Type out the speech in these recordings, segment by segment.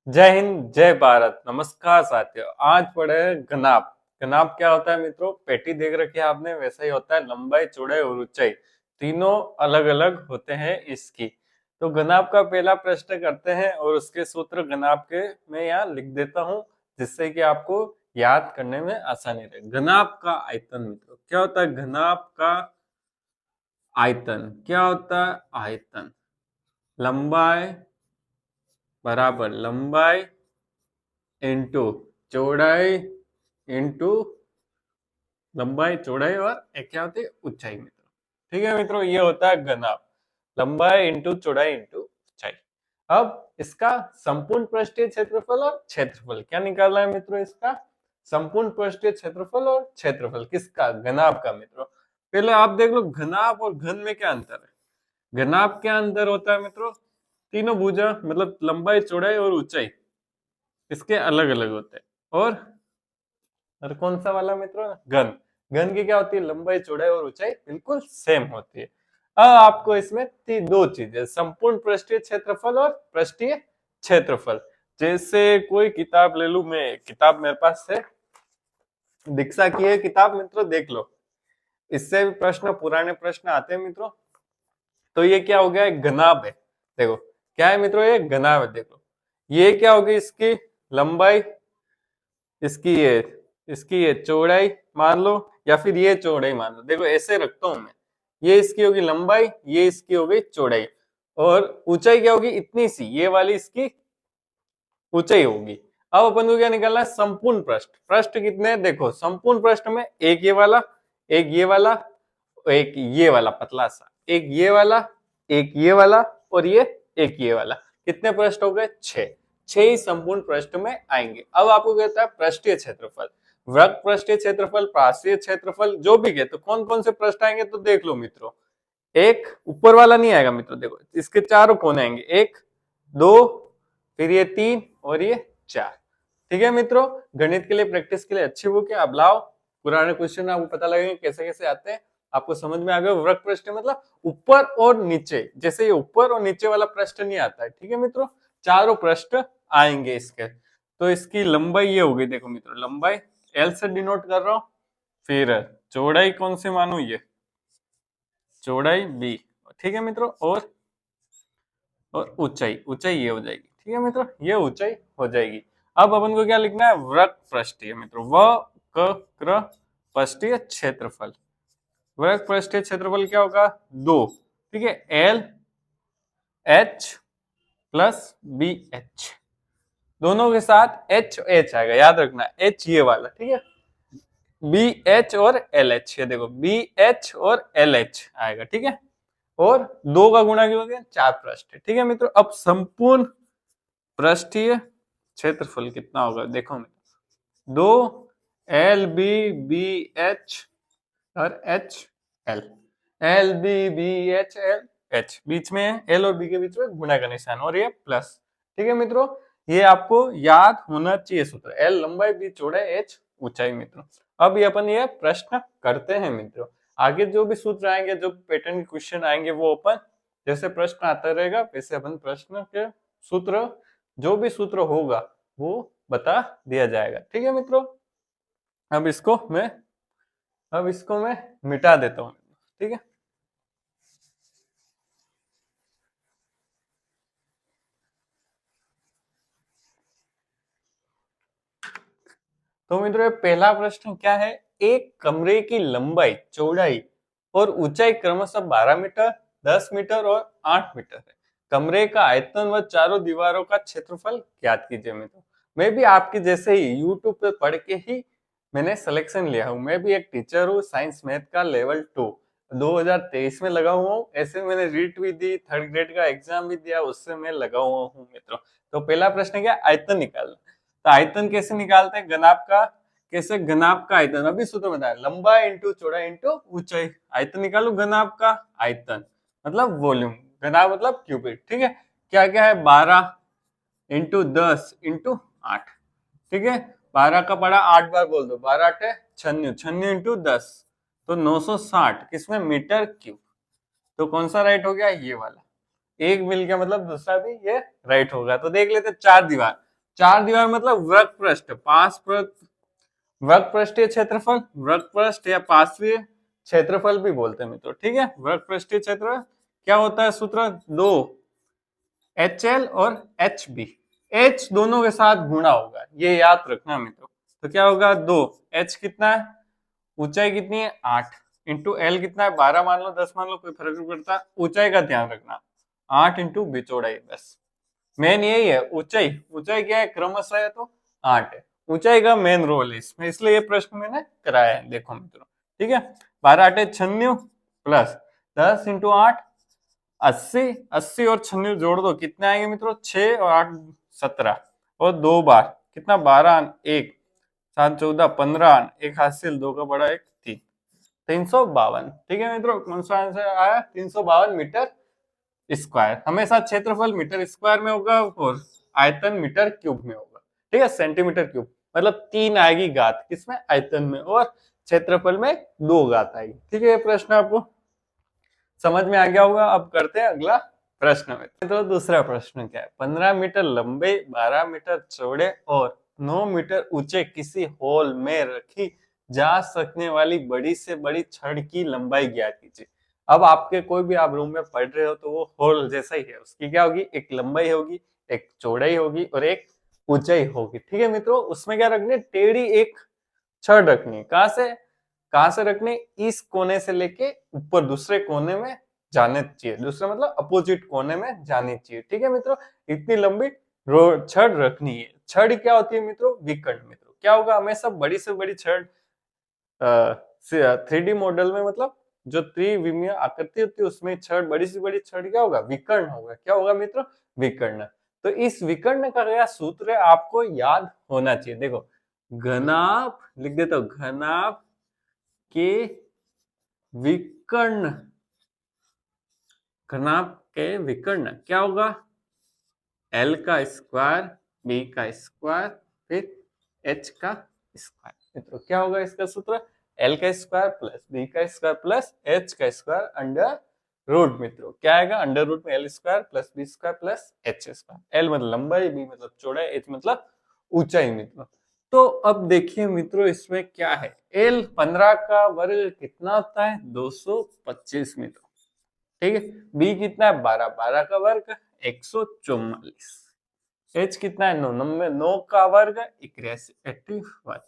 जय हिंद जय भारत। नमस्कार साथियों, आज पढ़े घनाभ। घनाभ क्या होता है मित्रों? पेटी देख रखी है आपने, वैसा ही होता है। लंबाई, चौड़ाई और ऊंचाई तीनों अलग अलग होते हैं इसकी। तो घनाभ का पहला प्रश्न करते हैं और उसके सूत्र घनाभ के मैं यहाँ लिख देता हूँ, जिससे कि आपको याद करने में आसानी रहे। घनाभ का आयतन मित्रों क्या होता है? घनाभ का आयतन क्या होता है? आयतन लंबाई बराबर लंबाई इंटू चौड़ाई इंटू लंबाई, चौड़ाई और एक क्या होती है? ऊंचाई मित्रों। ठीक है मित्रों, ये होता है घनाभ। लंबाई इंटू चौड़ाई इंटू ऊंचाई। अब इसका संपूर्ण पृष्ठीय क्षेत्रफल और क्षेत्रफल क्या निकालना है मित्रों? इसका संपूर्ण पृष्ठीय क्षेत्रफल और क्षेत्रफल किसका? घनाभ का मित्रों। पहले आप देख लो घनाभ और घन में क्या अंतर है। घनाभ क्या अंतर होता है मित्रों? तीनों भुजा मतलब लंबाई, चौड़ाई और ऊंचाई इसके अलग अलग होते हैं। और कौन सा वाला मित्रों? घन। घन की क्या होती है? लंबाई, चौड़ाई और ऊंचाई बिल्कुल सेम होती है। अब आपको इसमें दो चीजें, संपूर्ण पृष्ठीय क्षेत्रफल और पृष्ठीय क्षेत्रफल। जैसे कोई किताब ले लू, मैं किताब मेरे पास है, दीक्षा की है किताब मित्रों, देख लो। इससे भी प्रश्न, पुराने प्रश्न आते हैं मित्रों। तो ये क्या हो गया? एक घनाभ है। देखो क्या है मित्रों? ये घनाभ है। देखो ये क्या होगी? इसकी लंबाई, इसकी ये चौड़ाई मान लो, या फिर ये चौड़ाई मान लो। देखो ऐसे रखता हूं मैं, ये इसकी होगी लंबाई, ये इसकी होगी चौड़ाई, और ऊंचाई क्या होगी? इतनी सी, ये वाली इसकी ऊंचाई होगी। अब अपन को क्या निकालना है? संपूर्ण पृष्ठ। पृष्ठ कितने हैं? देखो संपूर्ण पृष्ठ में एक ये वाला, एक ये वाला, एक ये वाला पतला सा, एक ये वाला, एक ये वाला और ये एक ये वाला। कितने पृष्ठ हो गए? 6। 6 ही संपूर्ण पृष्ठ में आएंगे। अब आपको कहता है पृष्ठीय क्षेत्रफल। वृत्त पृष्ठीय क्षेत्रफल, प्रासीय क्षेत्रफल, जो भी कहते, कौन कौन से पृष्ठ आएंगे? तो देख लो मित्रों, एक ऊपर वाला नहीं आएगा मित्रों। देखो इसके चारों कोने आएंगे, एक, दो, फिर ये 3 और ये 4। ठीक है मित्रों, गणित के लिए, प्रैक्टिस के लिए अच्छी बुक है। अब लाओ पुराने क्वेश्चन, आपको पता लगेगा कैसे कैसे आते हैं। आपको समझ में आ गया? वृत्त पृष्ठ मतलब ऊपर और नीचे, जैसे ये ऊपर और नीचे वाला पृष्ठ नहीं आता है। ठीक है मित्रों, चारों पृष्ठ आएंगे इसके। तो इसकी लंबाई ये होगी, देखो मित्रों, लंबाई एल से डिनोट कर रहा हूं, फिर चौड़ाई कौन सी मानू? ये चौड़ाई बी। ठीक है मित्रों, और ऊंचाई, ऊंचाई ये हो जाएगी। ठीक है मित्रों, ये ऊंचाई हो जाएगी। अब अपन को क्या लिखना है? वृत्त पृष्ठीय मित्रों, वक्र पृष्ठीय क्षेत्रफल। वृत्त पृष्ठीय क्षेत्रफल क्या होगा? 2। ठीक है, L H plus B H, दोनों के साथ एच एच आएगा, याद रखना, एच ये वाला। ठीक है, बी एच और एल एच, ये देखो बी एच और एल एच आएगा। ठीक है, और 2 का गुणा क्यों हो गया? 4 पृष्ठ। ठीक है मित्रों, अब संपूर्ण पृष्ठीय क्षेत्रफल कितना होगा? देखो मित्रों, 2 एल बी बी एच और H L, L B B H L H, बीच में एल और बी के बीच में गुणा का निशान और ये प्लस। ठीक है मित्रों, ये आपको याद होना चाहिए सूत्र। एल लंबाई, बी चौड़ाई, एच ऊंचाई मित्रों। अब ये अपन ये प्रश्न करते हैं मित्रों। आगे जो भी सूत्र आएंगे, जो पैटर्न के क्वेश्चन आएंगे, वो अपन जैसे प्रश्न आता रहेगा वैसे अपन प्रश्न के सूत्र, जो भी सूत्र होगा वो बता दिया जाएगा। ठीक है मित्रों, अब इसको मैं मिटा देता हूं। ठीक है, तो मित्रों पहला प्रश्न क्या है? एक कमरे की लंबाई, चौड़ाई और ऊंचाई क्रमशः 12 मीटर, 10 मीटर और 8 मीटर है। कमरे का आयतन व चारों दीवारों का क्षेत्रफल ज्ञात कीजिए मित्रों। मैं भी आपके जैसे ही यूट्यूब पे पढ़ के ही मैंने सिलेक्शन लिया हूँ। मैं भी एक टीचर हूँ, साइंस मैथ का लेवल 2, 2023 में लगा हुआ हूँ। ऐसे मैंने रीट भी दी, 3rd ग्रेड का एग्जाम भी दिया, उससे मैं लगा हुआ हूँ मित्रों। तो पहला प्रश्न क्या? आयतन निकालना। तो आयतन कैसे निकालते हैं घनाभ का? कैसे घनाभ का आयतन? अभी सूत्र बताया, लंबाई इंटू चौड़ाई इंटू ऊंचाई। आयतन निकालो घनाभ का। आयतन मतलब वॉल्यूम, घनाभ मतलब क्यूबिक। ठीक है, क्या क्या है? 12 इंटू 10 इंटू 8। ठीक है, 12 का पड़ा 8 बार बोल दो, 12 8 96, 96 इंटू 10 तो 960 किसमें? Metre cube. तो कौन सा राइट हो गया? ये वाला। एक मिल गया मतलब दूसरा भी ये राइट होगा। तो देख लेते, 4 दीवार, चार दीवार मतलब वृत्त पृष्ठ, पांच वृत्त पृष्ठीय क्षेत्रफल, वृत्त पृष्ठ या पार्श्वीय क्षेत्रफल भी बोलते हैं मित्रों। ठीक है, वृत्त पृष्ठीय क्षेत्र क्या होता है सूत्र, दो HL और HB, H दोनों के साथ गुणा होगा, ये याद रखना मित्रों। तो क्या होगा, दो H कितना है, ऊंचाई कितनी है 8, इंटू L कितना है 12 मान लो 10 मान लो, कोई फर्क नहीं पड़ता, ऊंचाई का ध्यान रखना, 8 इंटू बिचौड़ाई, बस मेन यही है। ऊंचाई, ऊंचाई क्या है क्रमशः है तो 8 है, ऊंचाई का मेन रोल है इसमें, इसलिए ये प्रश्न मैंने कराया है, देखो मित्रों। ठीक है, 12 8 96 प्लस 10 इंटू 8 80, 80 और 96 जोड़ दो कितने आएंगे मित्रों, 6 और 8 17, और दो बार कितना 12 एक 7 14 15, एक हासिल, दो का बड़ा एक 3, 352। ठीक है मित्रों, कौन सा आंसर आया, 352 मीटर स्क्वायर। हमेशा क्षेत्रफल मीटर स्क्वायर में होगा और आयतन मीटर क्यूब में होगा। ठीक है, सेंटीमीटर क्यूब मतलब 3 आएगी घात किसमें, आयतन में, और क्षेत्रफल में 2 घात आएगी। ठीक है, ये प्रश्न आपको समझ में आ गया होगा। अब करते हैं अगला प्रश्न में। तो दूसरा प्रश्न क्या है, 15 मीटर लंबे, 12 मीटर चौड़े और 9 मीटर ऊंचे किसी हॉल में रखी जा सकने वाली बड़ी से बड़ी छड़ की लंबाई ज्ञात कीजिए। अब आपके कोई भी आप रूम में पढ़ रहे हो तो वो हॉल जैसा ही है, उसकी क्या होगी, एक लंबाई होगी, एक चौड़ाई होगी और एक ऊंचाई होगी। ठीक है मित्रों, उसमें क्या रखनी है, टेढ़ी एक छड़ रखनी है। कहां से रखनी, इस कोने से लेके ऊपर दूसरे कोने में जाने चाहिए, दूसरे मतलब अपोजिट कोने में जानी चाहिए। ठीक है मित्रों, इतनी लंबी छड़ रखनी है। छड़ क्या होती है मित्रों, विकर्ण। मित्रों क्या होगा, हमेशा बड़ी से बड़ी छड़ 3D मॉडल में, मतलब जो त्रिविमीय आकृति होती है उसमें छड़, बड़ी से बड़ी छड़ क्या होगा, विकर्ण होगा। क्या होगा मित्रों, विकर्ण। तो इस विकर्ण का क्या सूत्र है आपको याद होना चाहिए। देखो, घनाभ लिख देता हूं, घनाभ के विकर्ण, घनाभ के विकर्ण क्या होगा, L का स्क्वायर, B का स्क्वायर, फिर H का स्क्वायर। मित्रों क्या होगा इसका सूत्र, L का स्क्वायर प्लस B का स्क्वायर प्लस H का स्क्वायर अंडर रूट। मित्रों क्या आएगा, अंडर रूट में L square plus B square plus H square. L मतलब लंबाई, B मतलब चौड़ाई, H मतलब ऊंचाई। मित्रों तो अब देखिए मित्रों, इसमें क्या है, L 15 का वर्ग कितना होता है, 225 मित्रों। ठीक है, B कितना है 12, 12 का वर्ग 144, H कितना है 9, 9 का वर्ग 81, 81।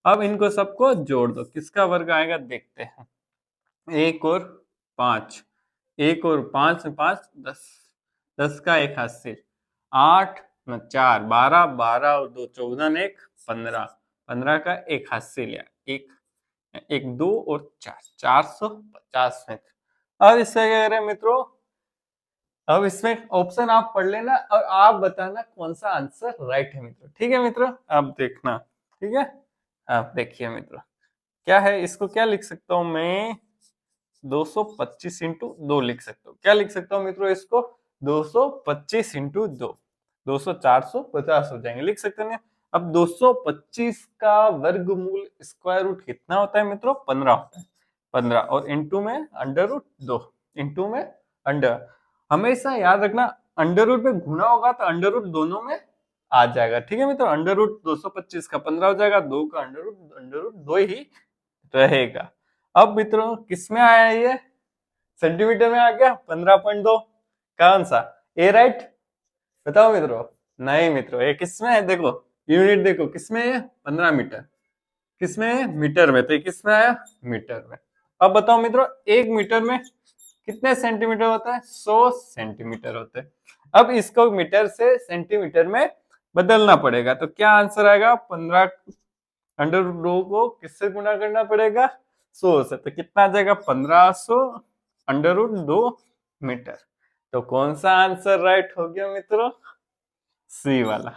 अब इनको सबको जोड़ दो, किसका वर्ग आएगा देखते हैं, 1 और 5, 1 और 5 में 5 10, 10 का एक हाथ से 8 में 4 12, 12 और 2 14, 1 15, 15 का एक हाथ से लिया, एक एक 2 और 4 450 मित्र। अब इससे क्या करें मित्रों, अब इसमें ऑप्शन आप पढ़ लेना और आप बताना कौन सा आंसर राइट है मित्रों। ठीक है मित्रों, आप देखना। ठीक है, आप देखिए मित्रों क्या है, इसको क्या लिख सकता हूं मैं, 225 इंटू 2 लिख सकता हूँ। क्या लिख सकता हूँ मित्रों इसको, 225 इंटू 2, 200 450 हो जाएंगे, लिख सकते हैं। अब 225 का वर्गमूल स्क्वायर रूट कितना होता है मित्रों, 15 होता है, 15 और इंटू में अंडर रूट 2, इंटू में अंडर, हमेशा याद रखना अंडर रूट में गुणा होगा तो अंडर रूट दोनों में आ जाएगा। ठीक है मित्रों, अंडर रूट 225 का 15 हो जाएगा, 2 का अंडर रूट 2 ही रहेगा। अब मित्रों किस में आया, ये सेंटीमीटर में आ गया, 15.2, कौन सा, ए राइट, बताओ मित्रों। नहीं मित्रों, ये किस में है, देखो यूनिट देखो किस में है, 15 मीटर, किस में है, मीटर में, तो किस में आया, मीटर में। अब बताओ मित्रों, 1 मीटर में कितने सेंटीमीटर होता है, 100 सेंटीमीटर होते हैं। अब इसको मीटर से सेंटीमीटर में बदलना पड़ेगा, तो क्या आंसर आएगा, 15 अंडर रूट 2 को किससे गुणा करना पड़ेगा, 100 से, तो कितना आ जाएगा 1500 अंडर रूट 2 मीटर। तो कौन सा आंसर राइट हो गया मित्रों, सी वाला।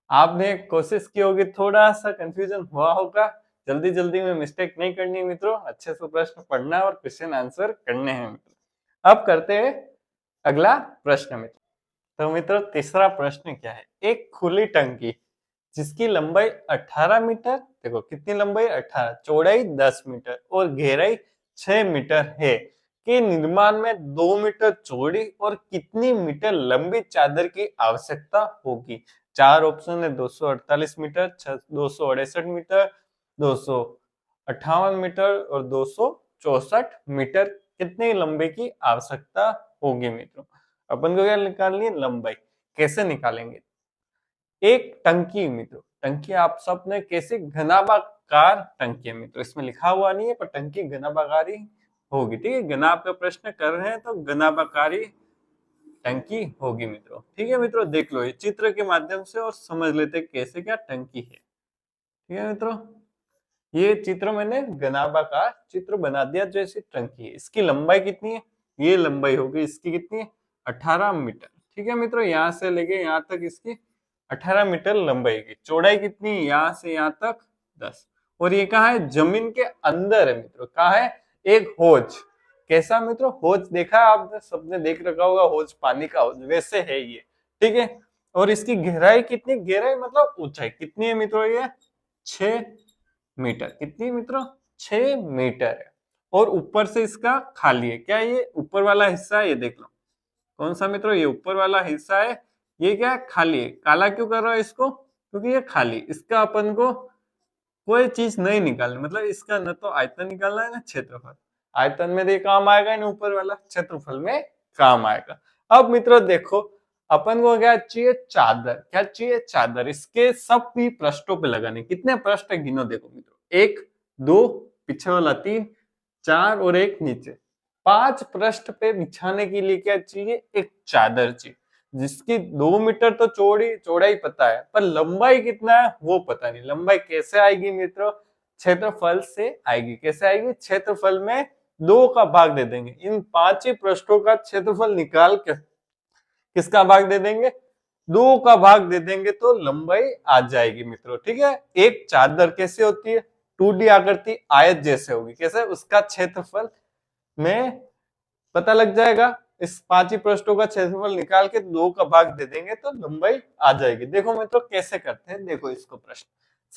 आपने कोशिश की होगी, थोड़ा सा कंफ्यूजन हुआ होगा, जल्दी जल्दी में मिस्टेक नहीं करनी मित्रों, अच्छे से प्रश्न पढ़ना और क्वेश्चन आंसर करने हैं मित्रों। अब करते हैं अगला प्रश्न मित्रों। तो मित्रों तीसरा प्रश्न क्या है, एक खुली टंकी जिसकी लंबाई 18 मीटर, देखो कितनी लंबाई 18, चौड़ाई 10 मीटर और गहराई 6 मीटर है, के निर्माण में 2 मीटर चौड़ी और कितनी मीटर लंबी चादर की आवश्यकता होगी। चार ऑप्शन है, 248 मीटर, 268 मीटर, 258 मीटर और 264 मीटर कितनी लंबी की आवश्यकता होगी मित्रों। अपन को क्या निकालनी है, लंबाई। कैसे निकालेंगे, एक टंकी मित्रों, टंकी आप सब ने कैसे, घनाभाकार टंकी है मित्रों, इसमें लिखा हुआ नहीं है पर टंकी घनाभाकारी होगी, ठीक है। घनाभ का प्रश्न कर रहे हैं तो घनाभाकारी टंकी होगी मित्रों, ठीक है मित्रों। देख लो ये चित्र के माध्यम से और समझ लेते कैसे क्या टंकी है, ठीक है मित्रों। ये चित्र मैंने घनाभाकार चित्र बना दिया, जैसे टंकी है। इसकी लंबाई कितनी है, ये लंबाई होगी इसकी कितनी है, 18 मीटर, ठीक है मित्रों। यहाँ से लेके यहाँ तक इसकी 18 मीटर लंबाई की। चौड़ाई कितनी, यहाँ से यहाँ तक 10। और ये कहाँ है, जमीन के अंदर है मित्रों। कहाँ है, एक होज। कैसा मित्रों, होज देखा है आपने, सबने देख रखा होगा होज, पानी का होज, वैसे है ये, ठीक है। और इसकी गहराई कितनी, गहराई मतलब ऊंचाई कितनी है मित्रों, ये 6 मीटर। कितनी मित्रों, 6 मीटर है। और ऊपर से इसका खाली है, क्या ये ऊपर वाला हिस्सा है, ये देख लो कौन सा मित्रों, ये ऊपर वाला हिस्सा है, ये क्या है, खाली है। काला क्यों कर रहा है इसको, क्योंकि ये खाली, इसका अपन को कोई चीज नहीं निकालनी, मतलब इसका न तो आयतन निकालना है ना क्षेत्रफल। आयतन में ये काम आएगा ना, ऊपर वाला क्षेत्रफल में काम आएगा। अब मित्रों देखो, अपन को क्या चाहिए, चादर। क्या चाहिए, चादर। इसके सब भी पृष्ठों पे लगाने। कितने पृष्ठ है गिनो, देखो मित्रों, 1 2, पीछे वाला 3 4 और एक नीचे, 5 पृष्ठ पे बिछाने के लिए क्या चाहिए, एक चादर चाहिए, जिसकी 2 मीटर तो चौड़ाई पता है, पर लंबाई कितना है वो पता नहीं। लंबाई कैसे आएगी मित्रों, क्षेत्रफल से आएगी। कैसे आएगी, क्षेत्रफल में 2 का भाग दे देंगे। इन 5 ही पृष्ठों का क्षेत्रफल निकाल के किसका भाग दे देंगे, 2 का भाग दे देंगे तो लंबाई आ जाएगी मित्रों, ठीक है। एक चादर कैसे होती है, 2D आकृति आयत जैसे होगी, कैसे, उसका क्षेत्रफल में पता लग जाएगा। इस 5 ही पृष्ठों का क्षेत्रफल निकाल के 2 का भाग दे देंगे तो लंबाई आ जाएगी। देखो मित्रों कैसे करते हैं, देखो इसको प्रश्न।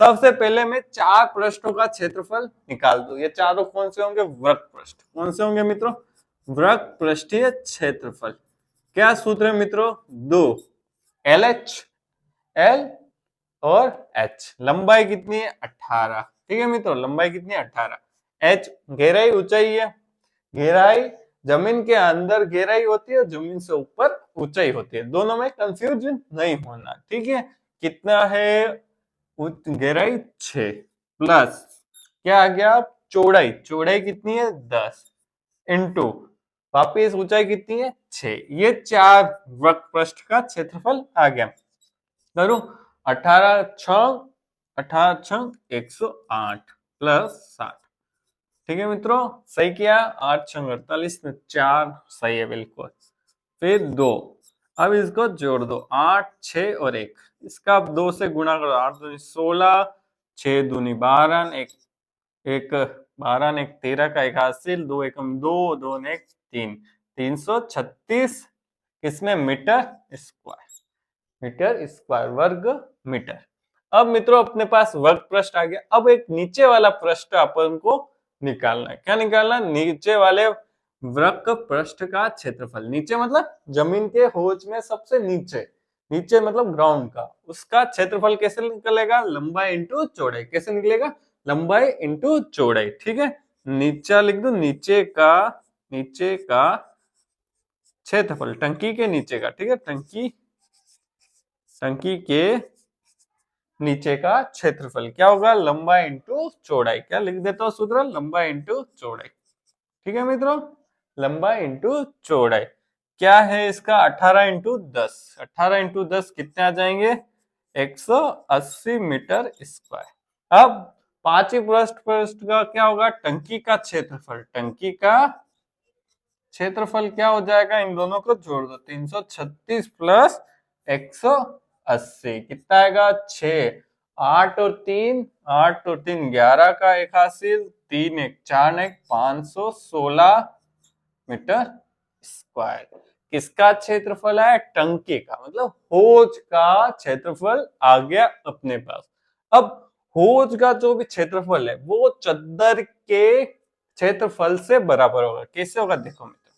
सबसे पहले मैं 4 पृष्ठों का क्षेत्रफल निकाल दूं। ये चारों कौन से होंगे, वृत्त पृष्ठ। कौन से होंगे मित्रों, वृत्त पृष्ठीय क्षेत्रफल। क्या सूत्र है मित्रों, 2 LH, L और H। लंबाई कितनी है, 18, ठीक है मित्रों। लंबाई कितनी है, 18। H गहराई ऊंचाई है, गहराई जमीन के अंदर गहराई होती है, जमीन से ऊपर ऊंचाई होती है, दोनों में कंफ्यूजन नहीं होना, ठीक है। कितना है, गहराई 6 प्लस क्या आ गया, चौड़ाई। चौड़ाई कितनी है, 10 इंटू वापिस ऊंचाई कितनी है, 6। ये 4 वक्र पृष्ठ का क्षेत्रफल आ गया। करूं, 18 छंग 108 प्लस 60, ठीक है मित्रों। सही किया, 8 छंग 48 में 4 सही है बिल्कुल। फिर 2, अब इसको जोड़ दो, 8 6 और 1, इसका 2 से गुणा करो, 8 दूनी 16, 6 दूनी 12, एक 12 एक 13 का एक हासिल, 2 एकम 2, 2 एक 3, 336 किसमें, मीटर स्क्वायर। मीटर स्क्वायर, वर्ग मीटर। अब मित्रों अपने पास वर्ग पृष्ठ आ गया। अब एक नीचे वाला पृष्ठ अपन को निकालना है। क्या निकालना है, नीचे वाले वक्र पृष्ठ का क्षेत्रफल। नीचे मतलब जमीन के होज में सबसे नीचे, नीचे मतलब ग्राउंड का, उसका क्षेत्रफल कैसे निकलेगा, लंबाई इंटू चौड़ाई। कैसे निकलेगा, लंबाई इंटू चौड़ाई, ठीक है। नीचा लिख दो, नीचे का क्षेत्रफल, टंकी के नीचे का, ठीक है। टंकी के नीचे का क्षेत्रफल क्या होगा, लंबाई इंटू चौड़ाई। क्या लिख देता हूं सूत्र, लंबाई इंटू चौड़ाई, ठीक है मित्रों। लंबाई इंटू चौड़ाई क्या है इसका, 18 इंटू 10। 18 इंटू 10 कितने आ जाएंगे, 180 मीटर स्क्वायर। अब 5 ही पृष्ठ का क्या होगा, टंकी का क्षेत्रफल। टंकी का क्षेत्रफल क्या हो जाएगा, इन दोनों को जोड़ दो, 336 प्लस 180 कितना आएगा, 6 8 और 3 11 का एक हासिल, 3 एक 4 एक 516 मीटर स्क्वायर। किसका क्षेत्रफल है, टंकी का, मतलब होज का क्षेत्रफल आ गया अपने पास। अब होज का जो भी क्षेत्रफल है वो चद्दर के क्षेत्रफल से बराबर होगा। कैसे होगा, देखो मित्रों,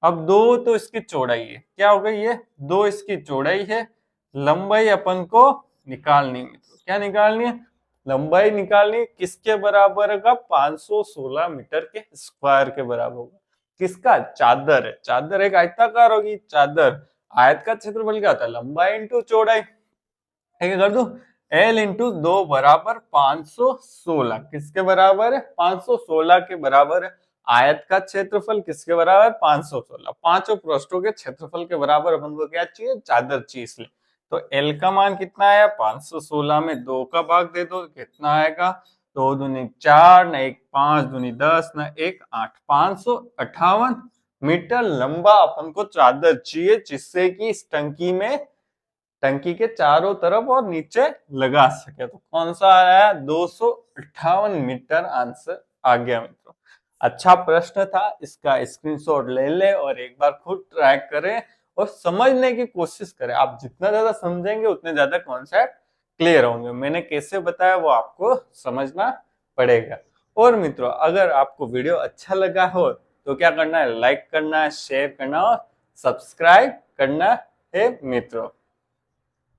अब 2 तो इसकी चौड़ाई है, क्या हो गई ये, 2 इसकी चौड़ाई है, लंबाई अपन को निकालनी है। तो क्या निकालनी है? लंबाई निकालनी है। किसके बराबर का? 516 मीटर के स्क्वायर के बराबर होगा। किसका? चादर है। चादर एक आयताकार होगी। चादर आयत का क्षेत्रफल क्या होता है? लंबाई इंटू चौड़ाई। ठीक है, कर दू। L इंटू 2 बराबर 516। किसके बराबर है? 516 के बराबर है। आयत का क्षेत्रफल किसके बराबर? 516। पांचों पृष्ठों के क्षेत्रफल के बराबर अपन को क्या चाहिए? चादर चाहिए। इसलिए तो L का मान कितना आया? 516 में 2 का भाग दे दो, कितना आएगा? 2 दूनी 4, न 1 5 दूनी 10, न 1 8, 558 मीटर लंबा अपन को चादर चाहिए, जिससे कि इस टंकी के चारों तरफ और नीचे लगा सके। तो कौन सा आया? 258 मीटर आंसर आ गया मित्रों। अच्छा प्रश्न था, इसका स्क्रीनशॉट ले ले और एक बार खुद ट्राई करें और समझने की कोशिश करें। आप जितना ज्यादा समझेंगे उतने ज्यादा कॉन्सेप्ट क्लियर होंगे। मैंने कैसे बताया वो आपको समझना पड़ेगा। और मित्रों, अगर आपको वीडियो अच्छा लगा हो तो क्या करना है? लाइक करना है, शेयर करना और सब्सक्राइब करना है मित्रों।